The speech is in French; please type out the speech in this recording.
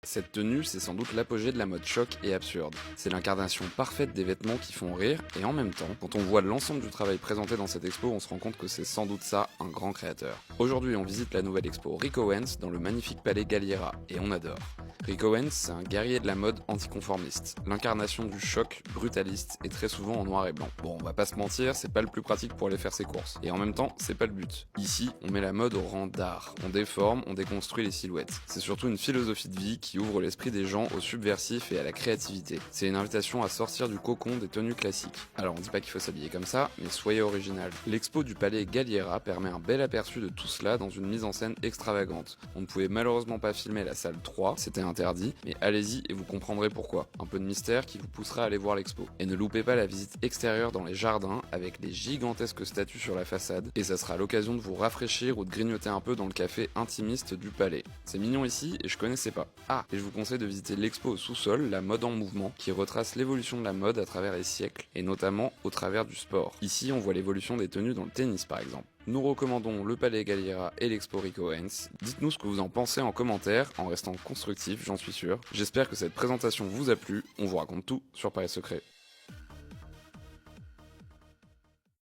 Cette tenue, c'est sans doute l'apogée de la mode choc et absurde. C'est l'incarnation parfaite des vêtements qui font rire, et en même temps, quand on voit l'ensemble du travail présenté dans cette expo, on se rend compte que c'est sans doute ça, un grand créateur. Aujourd'hui, on visite la nouvelle expo Rick Owens dans le magnifique palais Galliera, et on adore. Rick Owens, c'est un guerrier de la mode anticonformiste, l'incarnation du choc, brutaliste et très souvent en noir et blanc. Bon, on va pas se mentir, c'est pas le plus pratique pour aller faire ses courses. Et en même temps, c'est pas le but. Ici, on met la mode au rang d'art. On déforme, on déconstruit les silhouettes. C'est surtout une philosophie de vie qui ouvre l'esprit des gens au subversif et à la créativité. C'est une invitation à sortir du cocon des tenues classiques. Alors on dit pas qu'il faut s'habiller comme ça, mais soyez original. L'expo du palais Galliera permet un bel aperçu de tout cela dans une mise en scène extravagante. On ne pouvait malheureusement pas filmer la salle 3, c'était interdit, mais allez-y et vous comprendrez pourquoi. Un peu de mystère qui vous poussera à aller voir l'expo. Et ne loupez pas la visite extérieure dans les jardins avec les gigantesques statues sur la façade, et ça sera l'occasion de vous rafraîchir ou de grignoter un peu dans le café intimiste du palais. C'est mignon ici et je connaissais pas. Ah, et je vous conseille de visiter l'expo au sous-sol, la mode en mouvement, qui retrace l'évolution de la mode à travers les siècles, et notamment au travers du sport. Ici, on voit l'évolution des tenues dans le tennis par exemple. Nous recommandons le Palais Galliera et l'expo Rick Owens. Dites-nous ce que vous en pensez en commentaire, en restant constructif, j'en suis sûr. J'espère que cette présentation vous a plu, on vous raconte tout sur Paris Secret.